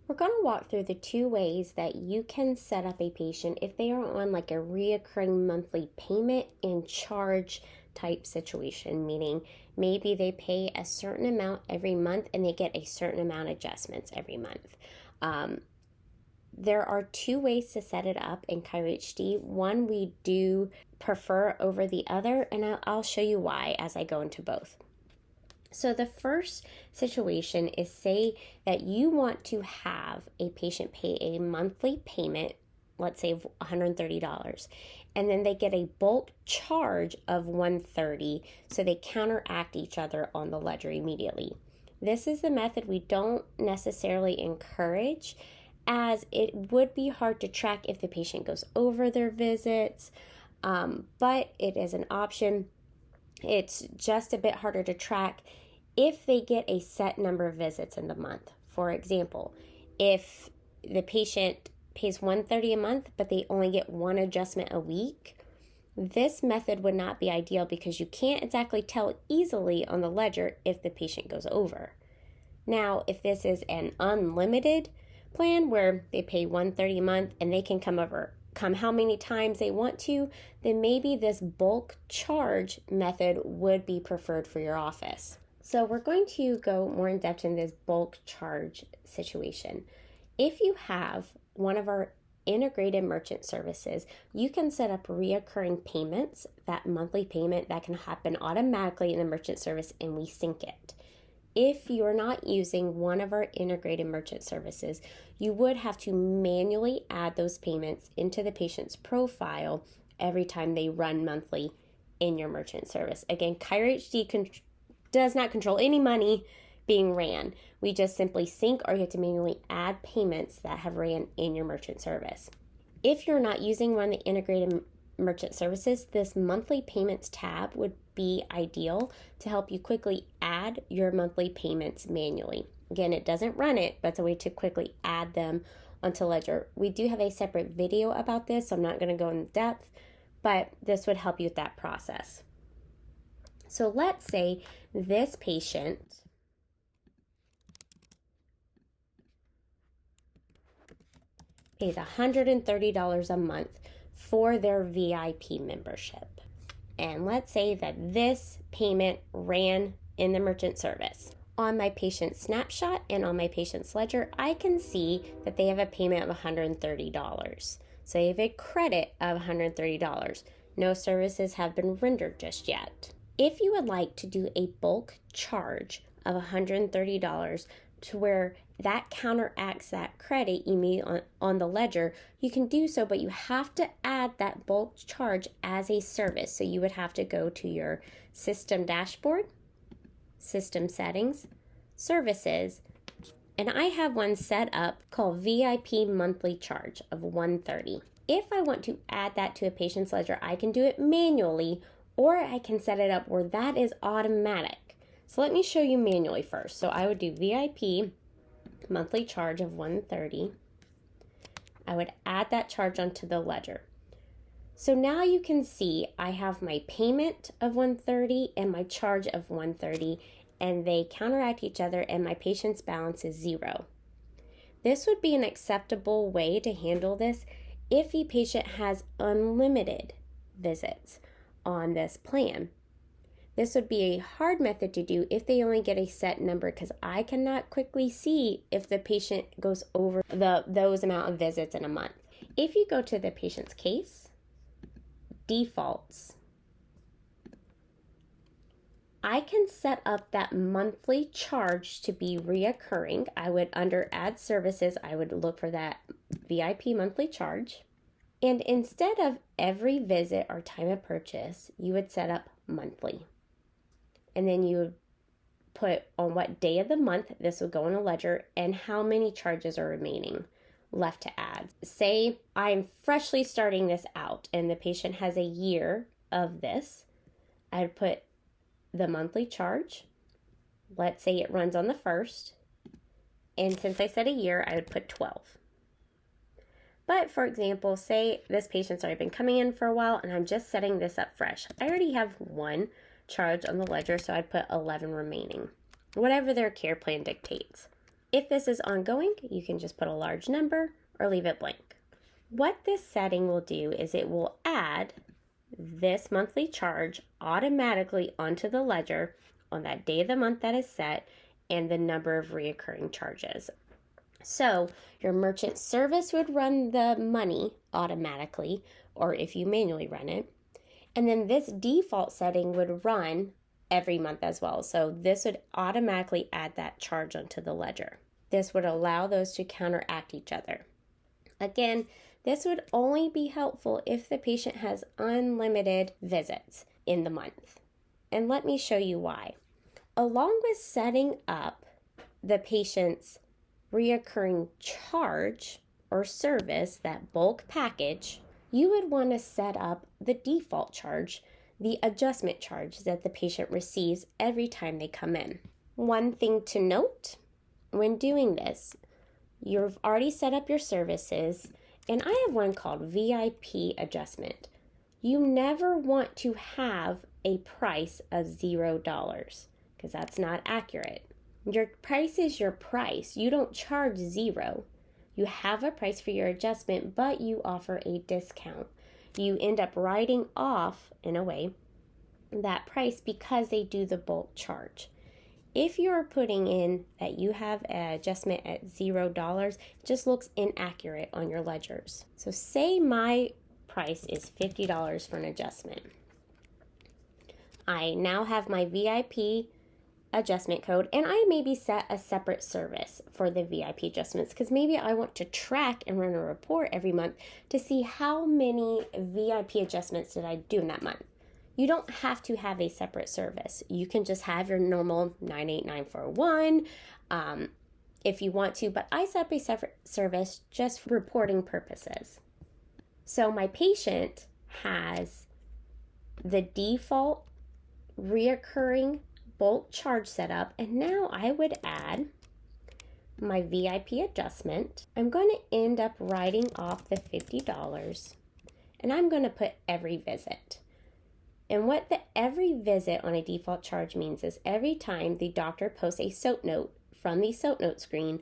We're going to walk through the two ways that you can set up a patient if they are on like a reoccurring monthly payment and charge type situation, meaning maybe they pay a certain amount every month and they get a certain amount of adjustments every month. There are two ways to set it up in ChiroHD. One we do prefer over the other, and I'll show you why as I go into both. So the first situation is, say that you want to have a patient pay a monthly payment, let's say $130, and then they get a bulk charge of $130, so they counteract each other on the ledger immediately. This is the method we don't necessarily encourage, as it would be hard to track if the patient goes over their visits, but it is an option. It's just a bit harder to track if they get a set number of visits in the month. For example, if the patient pays $130 a month, but they only get one adjustment a week, this method would not be ideal because you can't exactly tell easily on the ledger if the patient goes over. Now, if this is an unlimited plan where they pay $130 a month and they can come how many times they want to, then maybe this bulk charge method would be preferred for your office. So we're going to go more in depth in this bulk charge situation. If you have one of our integrated merchant services, you can set up reoccurring payments, that monthly payment that can happen automatically in the merchant service, and we sync it. If you're not using one of our integrated merchant services, you would have to manually add those payments into the patient's profile every time they run monthly in your merchant service. Again, ChiroHD does not control any money being ran. We just simply sync, or you have to manually add payments that have ran in your merchant service. If you're not using one of the integrated merchant services, this monthly payments tab would be ideal to help you quickly add your monthly payments manually. Again, it doesn't run it, but it's a way to quickly add them onto Ledger. We do have a separate video about this, so I'm not going to go in depth, but this would help you with that process. So let's say this patient pays $130 a month for their VIP membership. And let's say that this payment ran in the merchant service. On my patient snapshot and on my patient's ledger, I can see that they have a payment of $130. So they have a credit of $130. No services have been rendered just yet. If you would like to do a bulk charge of $130 to where that counteracts that credit immediately on the ledger, you can do so, but you have to add that bulk charge as a service. So you would have to go to your system dashboard, system settings, services, and I have one set up called VIP monthly charge of $130. If I want to add that to a patient's ledger, I can do it manually, or I can set it up where that is automatic. So let me show you manually first. So I would do VIP monthly charge of $130. I would add that charge onto the ledger. So now you can see I have my payment of $130 and my charge of $130, and they counteract each other, and my patient's balance is $0. This would be an acceptable way to handle this if a patient has unlimited visits on this plan. This would be a hard method to do if they only get a set number, because I cannot quickly see if the patient goes over those amount of visits in a month. If you go to the patient's case, defaults, I can set up that monthly charge to be reoccurring. I would, under add services, I would look for that VIP monthly charge. And instead of every visit or time of purchase, you would set up monthly. And then you would put on what day of the month this would go in a ledger and how many charges are remaining left to add. Say I'm freshly starting this out and the patient has a year of this. I'd put the monthly charge. Let's say it runs on the 1st. And since I said a year, I would put 12. But for example, say this patient's already been coming in for a while and I'm just setting this up fresh. I already have one charge on the ledger, so I'd put 11 remaining, whatever their care plan dictates. If this is ongoing, you can just put a large number or leave it blank. What this setting will do is it will add this monthly charge automatically onto the ledger on that day of the month that is set and the number of reoccurring charges. So your merchant service would run the money automatically, or if you manually run it. And then this default setting would run every month as well. So this would automatically add that charge onto the ledger. This would allow those to counteract each other. Again, this would only be helpful if the patient has unlimited visits in the month. And let me show you why. Along with setting up the patient's reoccurring charge or service, that bulk package, you would want to set up the default charge, the adjustment charge that the patient receives every time they come in. One thing to note when doing this, you've already set up your services, and I have one called VIP adjustment. You never want to have a price of $0 because that's not accurate. Your price is your price. You don't charge zero. You have a price for your adjustment, but you offer a discount. You end up writing off, in a way, that price because they do the bulk charge. If you're putting in that you have an adjustment at $0, it just looks inaccurate on your ledgers. So say my price is $50 for an adjustment. I now have my VIP adjustment code, and I maybe set a separate service for the VIP adjustments because maybe I want to track and run a report every month to see how many VIP adjustments did I do in that month. You don't have to have a separate service. You can just have your normal 98941 if you want to, but I set up a separate service just for reporting purposes. So my patient has the default reoccurring bulk charge setup, and now I would add my VIP adjustment. I'm going to end up writing off the $50, and I'm going to put every visit. And what the every visit on a default charge means is every time the doctor posts a SOAP note from the SOAP note screen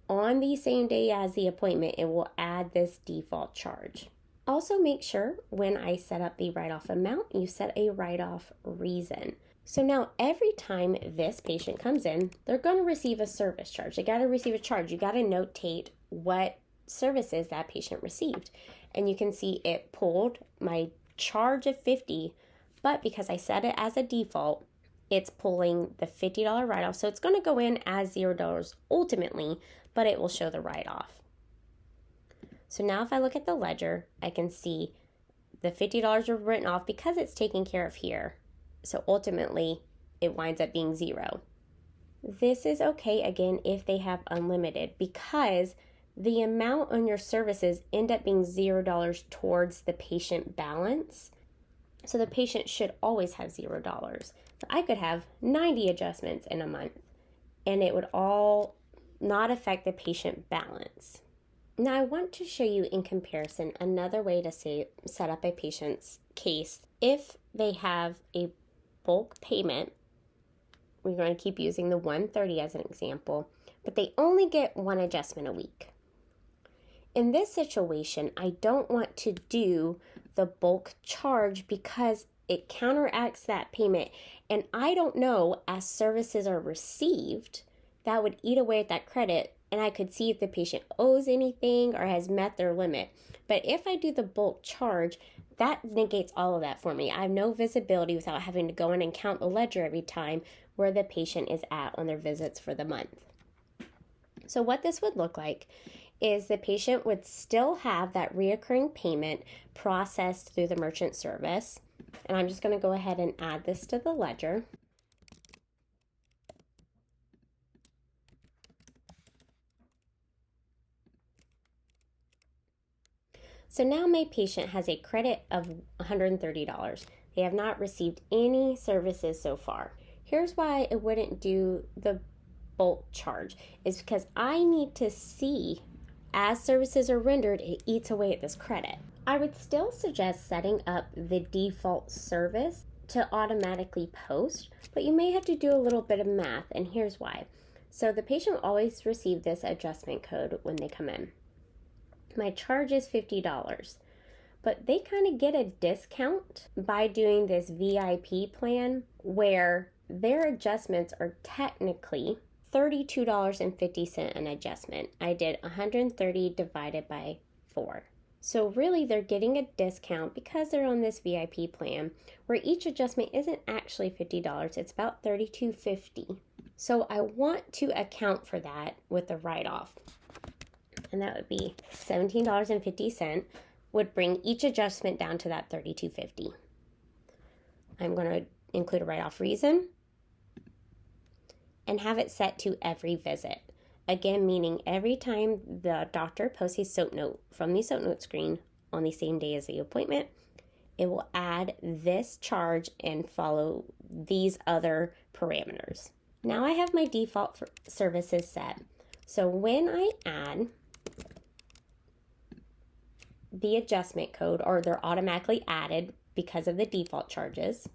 on the same day as the appointment, it will add this default charge. Also make sure when I set up the write-off amount, you set a write-off reason. So now every time this patient comes in, they're going to receive a service charge. They got to receive a charge. You got to notate what services that patient received. And you can see it pulled my charge of $50, but because I set it as a default, it's pulling the $50 write-off. So it's going to go in as $0 ultimately, but it will show the write-off. So now if I look at the ledger, I can see the $50 are written off because it's taken care of here. So ultimately, it winds up being $0. This is okay, again, if they have unlimited, because the amount on your services end up being $0 towards the patient balance. So the patient should always have $0. So I could have 90 adjustments in a month, and it would all not affect the patient balance. Now I want to show you in comparison another way to set up a patient's case. If they have a bulk payment, we're going to keep using the $130 as an example, but they only get one adjustment a week. In this situation, I don't want to do the bulk charge because it counteracts that payment, and I don't know, as services are received, that would eat away at that credit, and I could see if the patient owes anything or has met their limit. But if I do the bulk charge, that negates all of that for me. I have no visibility without having to go in and count the ledger every time where the patient is at on their visits for the month. So what this would look like is the patient would still have that reoccurring payment processed through the merchant service. And I'm just going to go ahead and add this to the ledger. So now my patient has a credit of $130. They have not received any services so far. Here's why I wouldn't do the bulk charge, is because I need to see as services are rendered, it eats away at this credit. I would still suggest setting up the default service to automatically post, but you may have to do a little bit of math, and here's why. So the patient will always receive this adjustment code when they come in. My charge is $50, but they kind of get a discount by doing this VIP plan where their adjustments are technically $32.50 an adjustment. I did 130 divided by 4. So really they're getting a discount because they're on this VIP plan where each adjustment isn't actually $50, it's about $32.50. So I want to account for that with the write-off. And that would be $17.50 would bring each adjustment down to that $32.50. I'm going to include a write-off reason and have it set to every visit. Again, meaning every time the doctor posts a SOAP note from the SOAP note screen on the same day as the appointment, it will add this charge and follow these other parameters. Now I have my default services set. So when I add the adjustment code, or they're automatically added because of the default charges,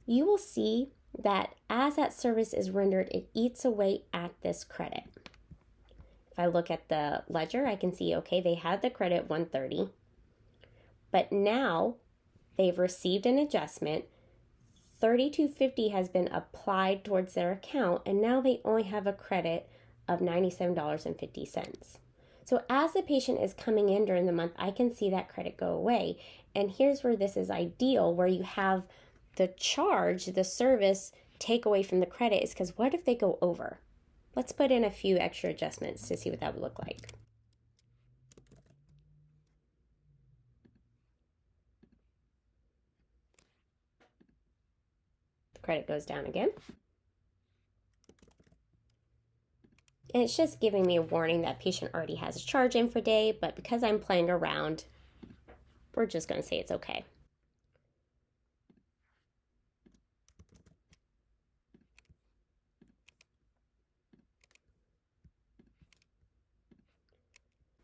you will see that as that service is rendered, it eats away at this credit. If I look at the ledger, I can see, okay, they had the credit 130, but now they've received an adjustment. $32.50 has been applied towards their account, and now they only have a credit of $97.50. So as the patient is coming in during the month, I can see that credit go away. And here's where this is ideal, where you have the charge, the service, take away from the credit, is because what if they go over? Let's put in a few extra adjustments to see what that would look like. The credit goes down again. And it's just giving me a warning that patient already has a charge in for day, but because I'm playing around, we're just going to say it's okay.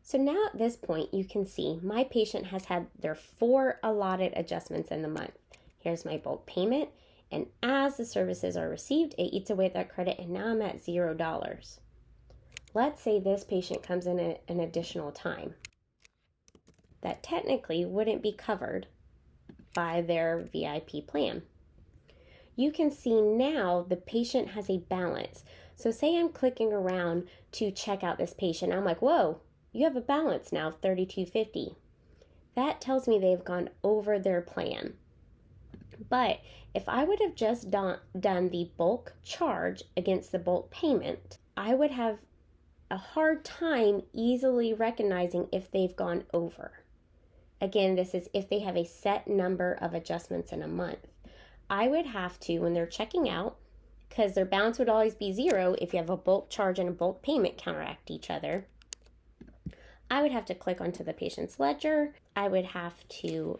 So now at this point, you can see my patient has had their 4 allotted adjustments in the month. Here's my bulk payment, and as the services are received, it eats away at that credit, and now I'm at $0. Let's say this patient comes in an additional time. That technically wouldn't be covered by their VIP plan. You can see now the patient has a balance. So say I'm clicking around to check out this patient. I'm like, whoa, you have a balance now, $32.50. That tells me they've gone over their plan. But if I would have just done the bulk charge against the bulk payment, I would have a hard time easily recognizing if they've gone over. Again, this is if they have a set number of adjustments in a month. I would have to, when they're checking out, because their balance would always be 0 if you have a bulk charge and a bulk payment counteract each other, I would have to click onto the patient's ledger. I would have to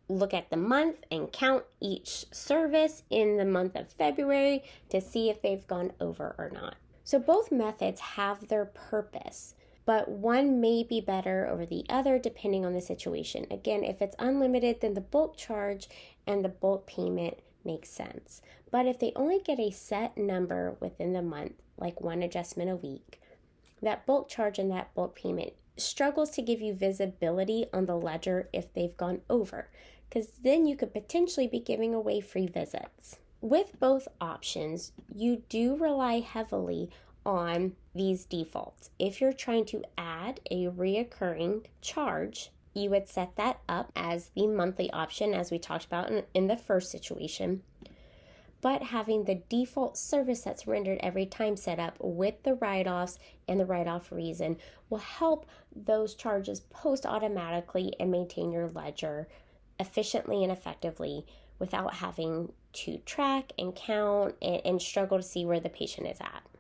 look at the month and count each service in the month of February to see if they've gone over or not. So both methods have their purpose, but one may be better over the other depending on the situation. Again, if it's unlimited, then the bulk charge and the bulk payment makes sense. But if they only get a set number within the month, like 1 adjustment a week, that bulk charge and that bulk payment struggles to give you visibility on the ledger if they've gone over, because then you could potentially be giving away free visits. With both options, you do rely heavily on these defaults. If you're trying to add a reoccurring charge, you would set that up as the monthly option, as we talked about in the first situation. But having the default service that's rendered every time set up with the write-offs and the write-off reason will help those charges post automatically and maintain your ledger efficiently and effectively without having to track and count and struggle to see where the patient is at.